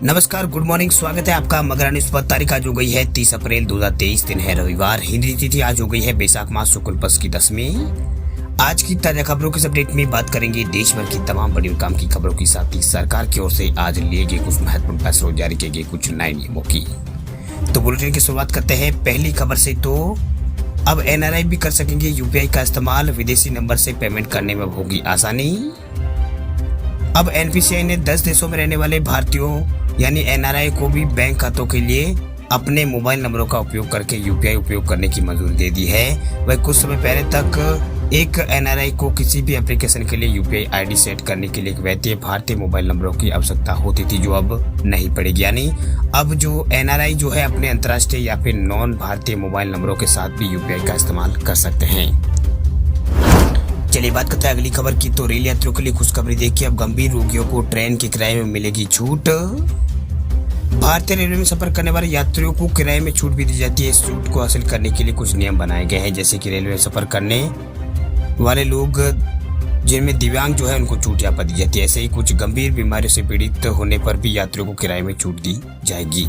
नमस्कार, good morning. स्वागत है आपका मगरा न्यूज पर। तारीख आज हो गई है 30 अप्रैल 2023, दिन है रविवार। हिंदी तिथि आज हो गई है बैसाख मास शुक्ल पक्ष की 10वीं। आज की ताजा खबरों के अपडेट में बात करेंगे देश भर की तमाम बड़ी और काम की खबरों के साथ ही सरकार की ओर से आज लिए गए कुछ महत्वपूर्ण फैसलों, जारी किए गए कुछ नए नियमों की। तो बुलेटिन की शुरुआत करते हैं पहली खबर से। तो अब एनआरआई भी कर सकेंगे यूपीआई का इस्तेमाल, विदेशी नंबर से पेमेंट करने में होगी आसानी। अब एनपीसीआई ने 10 देशों में रहने वाले भारतीयों यानी एनआरआई को भी बैंक खातों के लिए अपने मोबाइल नंबरों का उपयोग करके यूपीआई उपयोग करने की मंजूरी दे दी है। वह कुछ समय पहले तक एक एनआरआई को किसी भी एप्लीकेशन के लिए यूपीआई आईडी सेट करने के लिए एक वैध भारतीय मोबाइल नंबरों की आवश्यकता होती थी, जो अब नहीं पड़ेगी। यानी अब जो एनआरआई जो है अपने अंतर्राष्ट्रीय या फिर नॉन भारतीय मोबाइल नंबरों के साथ भी यूपीआई का इस्तेमाल कर सकते हैं। चलिए बात करते हैं अगली खबर की। तो रेल यात्रियों के लिए खुशखबरी देखिए, अब गंभीर रोगियों को ट्रेन के किराए में मिलेगी छूट। भारतीय रेलवे में सफर करने वाले यात्रियों को किराए में छूट भी दी जाती है। इस छूट को हासिल करने के लिए कुछ नियम बनाए गए हैं, जैसे कि रेलवे में सफर करने वाले लोग जिनमें दिव्यांग जो है उनको छूट यहाँ पर दी जाती है। ऐसे ही कुछ गंभीर बीमारियों से पीड़ित होने पर भी यात्रियों को किराए में छूट दी जाएगी।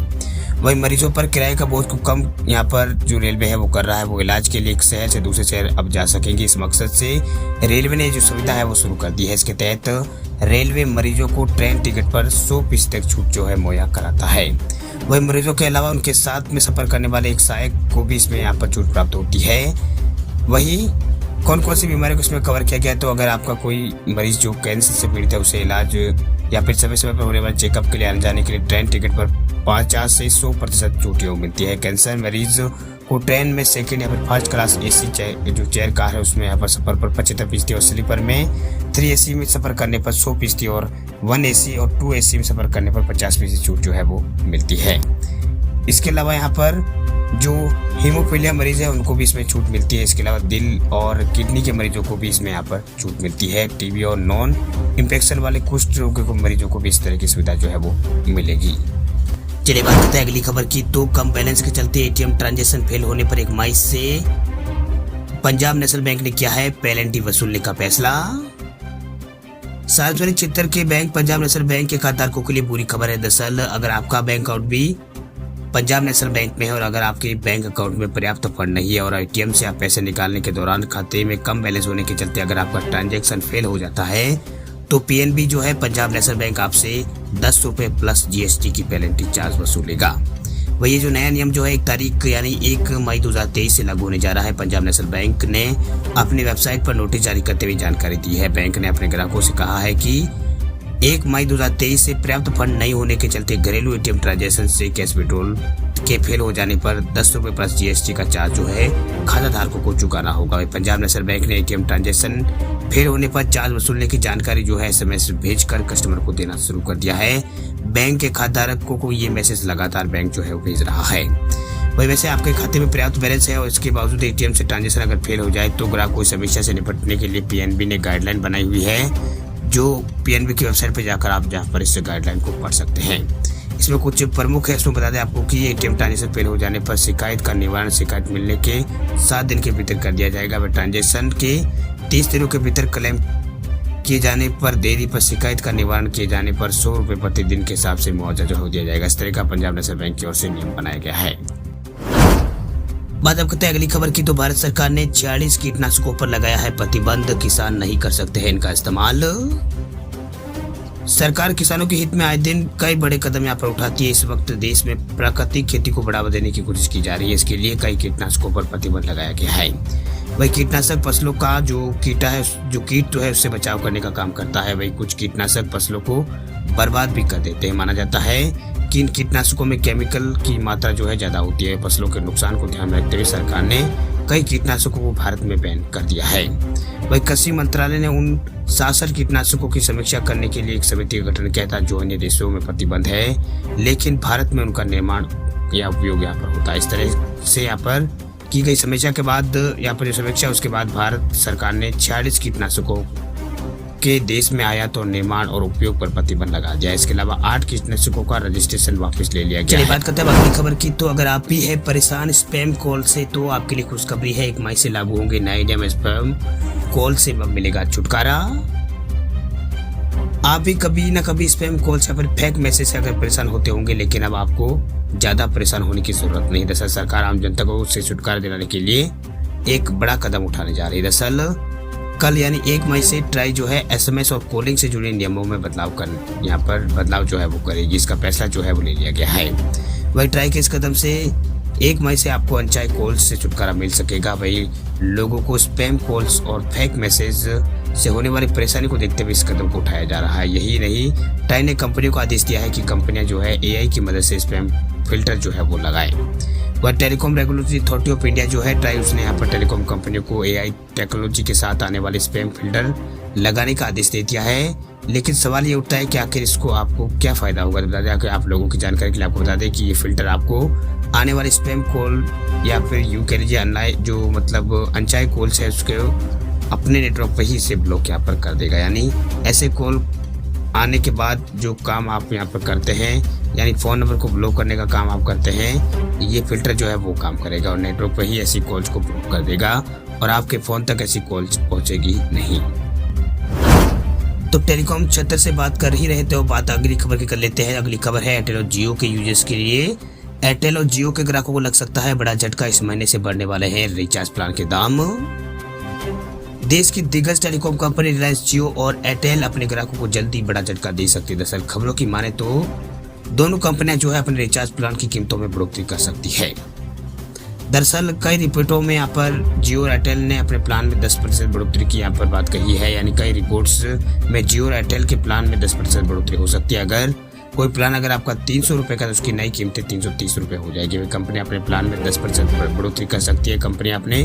वही मरीजों पर किराए का बोझ को कम यहाँ पर जो रेलवे है वो कर रहा है। वो इलाज के लिए एक शहर से दूसरे शहर अब जा सकेंगे। इस मकसद से रेलवे ने जो सुविधा है वो शुरू कर दी है। इसके तहत रेलवे मरीजों को ट्रेन टिकट पर 100% तक छूट जो है मुहैया कराता है। वही मरीजों के अलावा उनके साथ में सफर करने वाले एक सहायक को भी इसमें यहाँ पर छूट प्राप्त होती है। वही कौन कौन सी बीमारियों को इसमें कवर किया गया है, तो अगर आपका कोई मरीज जो कैंसर से पीड़ित है उसे इलाज या फिर समय समय पर होने वाले चेकअप के लिए आने जाने के लिए ट्रेन टिकट पर 50 से 100% छूट मिलती है। कैंसर मरीज को ट्रेन में सेकंड या फिर फर्स्ट क्लास एसी जो चेयर कार है उसमें यहाँ पर सफर पर 75% और स्लीपर में 3 एसी में सफर करने पर 100% और 1 एसी और 2 एसी में सफर करने पर 50% छूट जो है वो मिलती है। इसके अलावा यहाँ पर जो हीमोफीलिया मरीज है उनको भी इसमें छूट मिलती है। इसके अलावा दिल और किडनी के मरीजों को भी इसमें यहाँ पर छूट मिलती है। टीबी और नॉन इन्फेक्शन वाले कुष्ठ रोगियों को मरीजों को भी इस तरह की सुविधा जो है वो मिलेगी। चलिए बात करते हैं अगली खबर की। तो कम बैलेंस के चलते एटीएम ट्रांजैक्शन फेल होने पर 1 मई से पंजाब नेशनल बैंक ने किया है पेनल्टी वसूलने का फैसला। सार्वजनिक क्षेत्र के बैंक पंजाब नेशनल बैंक के खाताधारकों के लिए बुरी खबर है। दरअसल अगर आपका बैंक अकाउंट भी पंजाब नेशनल बैंक में है और अगर आपके बैंक अकाउंट में पर्याप्त फंड नहीं है और एटीएम से आप पैसे निकालने के दौरान खाते में कम बैलेंस होने के चलते अगर आपका ट्रांजैक्शन फेल हो जाता है, तो पीएनबी जो है पंजाब नेशनल बैंक आपसे 10 रुपए प्लस जीएसटी की पेनल्टी चार्ज वसूलेगा। वही ये जो नया नियम जो है 1 तारीख यानी 1 मई 2023 से लागू होने जा रहा है। पंजाब नेशनल बैंक ने अपनी वेबसाइट पर नोटिस जारी करते हुए जानकारी दी है। बैंक ने अपने ग्राहकों से कहा है कि 1 मई 2023 से पर्याप्त फंड नहीं होने के चलते घरेलू एटीएम ट्रांजैक्शन से कैश विड्रॉल के फेल हो जाने पर 10 रुपए प्लस जीएसटी का चार्ज जो है खाता धारकों को चुकाना होगा। पंजाब नेशनल बैंक ने एटीएम ट्रांजैक्शन फेल होने पर चार्ज वसूलने की जानकारी जो है एसएमएस भेजकर कस्टमर को देना शुरू कर दिया है। बैंक के खाताधारकों को ये मैसेज लगातार बैंक जो है वो भेज रहा है। वही वैसे आपके खाते में पर्याप्त बैलेंस है और इसके बावजूद एटीएम से ट्रांजैक्शन अगर फेल हो जाए तो ग्राहक को इस समस्या से निपटने के लिए पीएनबी ने गाइडलाइन बनाई हुई है, जो पीएनबी की वेबसाइट पर जाकर आप जहाँ पर इस गाइडलाइन को पढ़ सकते हैं। इसमें कुछ प्रमुख है। इसमें बता दें आपको कि एटीएम ट्रांजैक्शन फेल हो जाने पर शिकायत का निवारण शिकायत मिलने के 7 दिन के भीतर कर दिया जाएगा। वह ट्रांजैक्शन के 30 दिनों के भीतर क्लेम किए जाने पर देरी पर शिकायत का निवारण किए जाने पर 100 रुपए प्रति दिन के हिसाब से मुआवजा जो हो दिया जाएगा। इस तरह का पंजाब नेशनल बैंक की ओर से नियम बनाया गया है। बात अब करते हैं अगली खबर की। तो भारत सरकार ने 46 कीटनाशकों पर लगाया है प्रतिबंध, किसान नहीं कर सकते हैं इनका इस्तेमाल। सरकार किसानों के हित में आए दिन कई बड़े कदम यहाँ पर उठाती है। इस वक्त देश में प्राकृतिक खेती को बढ़ावा देने की कोशिश की जा रही है। इसके लिए कई कीटनाशकों पर प्रतिबंध लगाया गया है। वही कीटनाशक फसलों का जो कीट जो है उससे बचाव करने का काम करता है। वही कुछ कीटनाशक फसलों को बर्बाद भी कर देते हैं। माना जाता है कि इन कीटनाशकों में केमिकल की मात्रा जो है ज्यादा होती है। फसलों के नुकसान को ध्यान में रखते हुए सरकार ने कई कीटनाशकों को भारत में बैन कर दिया है। वही कृषि मंत्रालय ने उन 66 कीटनाशकों की समीक्षा करने के लिए एक समिति का गठन किया था जो अन्य देशों में प्रतिबंध है, लेकिन भारत में उनका निर्माण या उपयोग यहाँ पर होता है। इस तरह से यहाँ पर की गई समीक्षा के बाद यहाँ पर जो समीक्षा उसके बाद भारत सरकार ने 46 कीटनाशकों के देश में आयात और निर्माण और उपयोग पर प्रतिबंध लगा दिया। इसके अलावा 8 कीटनाशकों का रजिस्ट्रेशन वापस ले लिया गया। चलिए बात करते हैं बाकी खबर की। तो अगर आप भी है परेशान स्पैम कॉल से तो आपके लिए खुशखबरी है। 1 मई से लागू होंगे नए नियम। स्पैम कॉल से मिलेगा छुटकारा। आप भी कभी ना कभी स्पैम कॉल से फिर फेक मैसेज से अगर परेशान होते होंगे, लेकिन अब आपको ज्यादा परेशान होने की जरूरत नहीं। दरअसल सरकार आम जनता को उससे छुटकारा दिलाने के लिए एक बड़ा कदम उठाने जा रही है। दरअसल कल यानी 1 मई से ट्राई जो है SMS और कॉलिंग से जुड़े नियमों में यहाँ पर बदलाव जो है वो करेगी। इसका फैसला जो है वो ले लिया गया है। वही ट्राई के इस कदम से 1 मई से आपको अनचाहे कॉल्स से छुटकारा मिल सकेगा। वही लोगों को स्पैम कॉल्स और फेक मैसेज से होने वाली परेशानी को देखते हुए इस कदम को उठाया जा रहा है। यही नहीं, ट्राई ने कंपनियों को आदेश दिया है कि कंपनियां जो है AI की मदद से स्पैम फिल्टर जो है वो लगाए। वह telecom regulatory authority of India जो है ट्राई, उसने यहाँ पर टेलीकॉम कंपनियों को AI टेक्नोलॉजी के साथ आने वाले स्पैम फिल्टर लगाने का आदेश दे दिया है। लेकिन सवाल ये उठता है कि आखिर इसको आपको क्या फायदा होगा। बता दें कि आप लोगों की जानकारी के लिए आपको बता दें कि ये फिल्टर आपको आने वाले स्पैम कॉल या फिर यूं कह लीजिए अनलाइन जो मतलब अनचाहे कॉल्स है उसके अपने नेटवर्क पर ही इसे ब्लॉक यहाँ पर कर देगा। यानी ऐसे कॉल आने के बाद जो काम आप यहाँ पर करते हैं, यानी फ़ोन नंबर को ब्लॉक करने का काम आप करते हैं, ये फिल्टर जो है वो काम करेगा और नेटवर्क पर ही ऐसी कॉल्स को ब्लॉक कर देगा और आपके फ़ोन तक ऐसी कॉल्स पहुँचेगी नहीं। तो टेलीकॉम क्षेत्र से बात कर ही रहे थे, और बात अगली खबर की कर लेते हैं। अगली खबर है एयरटेल और जियो के यूजर्स के लिए। एयरटेल और जियो के ग्राहकों को लग सकता है बड़ा झटका। इस महीने से बढ़ने वाले हैं रिचार्ज प्लान के दाम। देश की दिग्गज टेलीकॉम कंपनी रिलायंस जियो और एयरटेल अपने ग्राहकों को जल्दी बड़ा झटका दे सकती है। दरअसल खबरों की माने तो दोनों कंपनियां जो है अपने रिचार्ज प्लान की कीमतों में बढ़ोतरी कर सकती है। दरअसल कई रिपोर्टों में यहाँ पर जियो और एयरटेल ने अपने प्लान में 10% बढ़ोतरी की यहाँ पर बात कही है। यानी कई रिपोर्ट्स में जियो और एयरटेल के प्लान में 10% बढ़ोतरी हो सकती है। अगर कोई प्लान अगर आपका 300 रुपये का, तो उसकी नई कीमतें 330 रुपये हो जाएगी। वे कंपनी अपने प्लान में 10% बढ़ोतरी कर सकती है। कंपनी अपने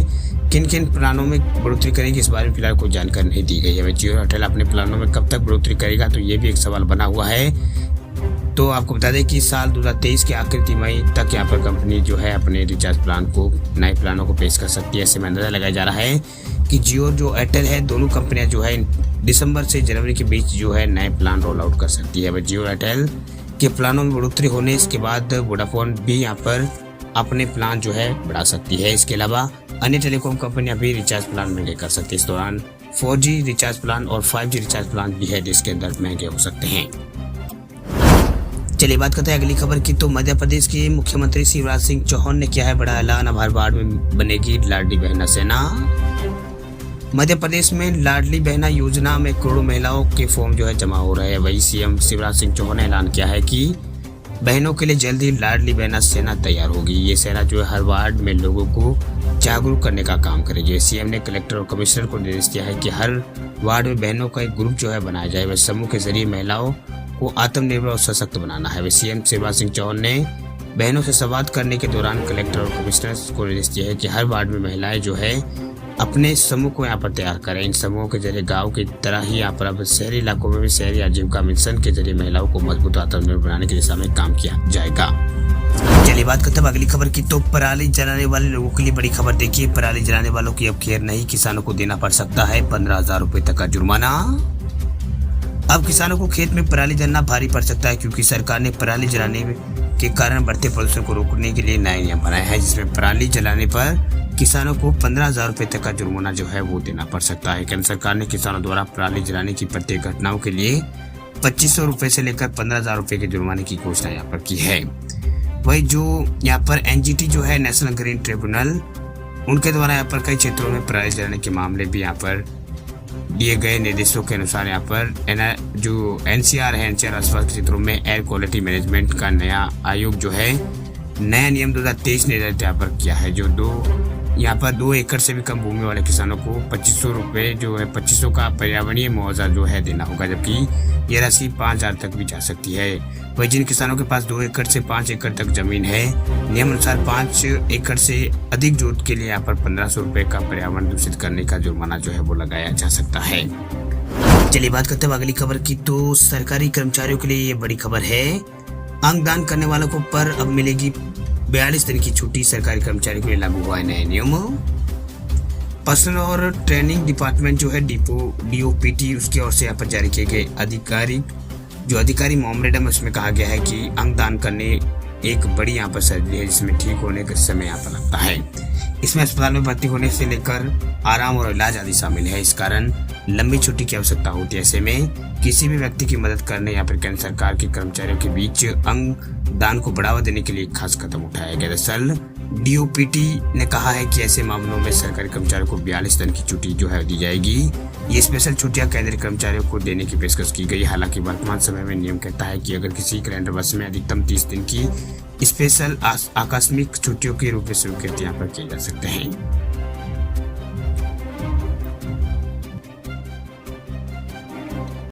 किन किन प्लानों में बढ़ोतरी करेगी इस बारे में फिलहाल कोई जानकारी नहीं दी गई है। वह जियो और एयरटेल अपने प्लानों में कब तक बढ़ोतरी करेगा, तो ये भी एक सवाल बना हुआ है। तो आपको बता दें कि साल 2023 के आखिरी तिमाही तक यहाँ पर कंपनी जो है अपने रिचार्ज प्लान को, नए प्लानों को पेश कर सकती है। ऐसे में अंदाजा लगाया जा रहा है कि जियो जो एयरटेल है, दोनों कंपनियां जो है दिसंबर से जनवरी के बीच जो है नए प्लान रोल आउट कर सकती है। वह जियो एयरटेल के प्लानों में बढ़ोतरी होने इसके बाद वोडाफोन भी यहाँ पर अपने प्लान जो है बढ़ा सकती है। इसके अलावा अन्य टेलीकॉम कंपनियां भी रिचार्ज प्लान महंगे कर सकती है। इस दौरान 4G रिचार्ज प्लान और 5G रिचार्ज प्लान भी है जिसके अंदर महंगे हो सकते हैं। चलिए बात करते हैं अगली खबर की। तो मध्य प्रदेश के मुख्यमंत्री शिवराज सिंह चौहान ने किया है बड़ा ऐलान। अब हर वार्ड में बनेगी लाडली बहना सेना। मध्य प्रदेश में लाडली बहना योजना में करोड़ों महिलाओं के फॉर्म जो है जमा हो रहे हैं। वही सीएम शिवराज सिंह चौहान ने ऐलान किया है कि बहनों के लिए जल्द ही लाडली बहना सेना तैयार होगी। ये सेना जो है हर वार्ड में लोगों को जागरूक करने का काम करेगी। सीएम ने कलेक्टर और कमिश्नर को निर्देश दिया है कि हर वार्ड में बहनों का एक ग्रुप जो है बनाया जाए। वह समूह के जरिए महिलाओं को आत्मनिर्भर और सशक्त बनाना है। सीएम शिवराज सिंह चौहान ने बहनों से संवाद करने के दौरान कलेक्टर और कमिश्नर को निर्देश दिया है कि हर वार्ड में महिलाएं जो है अपने समूह को यहाँ पर तैयार करें। इन समूहों के जरिए गांव की तरह ही यहाँ पर अब शहरी इलाकों में भी शहरी आजीविका मिशन के जरिए महिलाओं को मजबूत आत्मनिर्भर बनाने की दिशा में काम किया जाएगा। चलिए बात करते हैं अगली खबर की। तो पराली जलाने वाले लोगों के लिए बड़ी खबर देखिए। पराली जलाने वालों की अब खैर नहीं, किसानों को देना पड़ सकता है 15,000 रुपए तक का जुर्माना। अब किसानों को खेत में पराली जलाना भारी पड़ सकता है, क्योंकि सरकार ने पराली जलाने के कारण बढ़ते प्रदूषण को रोकने के लिए नए नियम बनाए हैं, जिसमें पराली जलाने पर किसानों को 15,000 रुपए तक का जुर्माना जो है वो देना पड़ सकता है। केंद्र सरकार ने किसानों द्वारा पराली जलाने की प्रत्येक घटनाओं के लिए 2500 रुपए से लेकर 15,000 रुपए के जुर्माने की घोषणा यहाँ पर की है। वही जो यहाँ पर NGT जो है, नेशनल ग्रीन ट्रिब्यूनल, उनके द्वारा यहाँ पर कई क्षेत्रों में पराली जलाने के मामले भी यहाँ पर दिए गए निर्देशों के अनुसार यहाँ पर जो NCR है, NCR आसपास के क्षेत्रों में एयर क्वालिटी मैनेजमेंट का नया आयोग जो है नया नियम 2023 निर्धारित यहाँ पर किया है। जो यहाँ पर 2 एकड़ से भी कम भूमि वाले किसानों को 2500 रुपये जो है 2500 का पर्यावरणीय मुआवजा जो है देना होगा, जबकि ये राशि 5,000 तक भी जा सकती है। वही जिन किसानों के पास 2 एकड़ से 5 एकड़ तक जमीन है, नियम अनुसार 5 एकड़ से अधिक जोत के लिए यहाँ पर 1500 रुपये का पर्यावरण दूषित करने का जुर्माना जो है वो लगाया जा सकता है। चलिए बात करते हैं अगली खबर की। तो सरकारी कर्मचारियों के लिए ये बड़ी खबर है। अंगदान करने वालों को पर अब मिलेगी 42 दिन की छुट्टी। सरकारी कर्मचारियों के लिए लागू हुआ है नया नियम। पर्सनल और ट्रेनिंग डिपार्टमेंट जो है DOPT उसकी ओर से यहाँ पर जारी किए गए अधिकारी मेमोरेंडम में उसमें कहा गया है कि अंगदान करने एक बड़ी यहाँ पर सर्जरी है, जिसमें ठीक होने का समय यहाँ पर लगता है। इसमें अस्पताल में भर्ती होने से लेकर आराम और इलाज आदि शामिल है। इस कारण लंबी छुट्टी की आवश्यकता होती है। ऐसे में किसी भी व्यक्ति की मदद करने या फिर केंद्र सरकार के कर्मचारियों के बीच अंग दान को बढ़ावा देने के लिए एक खास कदम उठाया गया। दरअसल डीओपीटी ने कहा है कि ऐसे मामलों में सरकारी कर्मचारियों को 42 दिन की छुट्टी जो है दी जाएगी। ये स्पेशल छुट्टियां केंद्रीय कर्मचारियों को देने की पेशकश की गई। हालांकि वर्तमान समय में नियम कहता है कि अगर किसी कैलेंडर वर्ष में अधिकतम 30 दिन की स्पेशल आकस्मिक छुट्टियों के रूप में स्वीकृत यहाँ पर किए जा सकते हैं।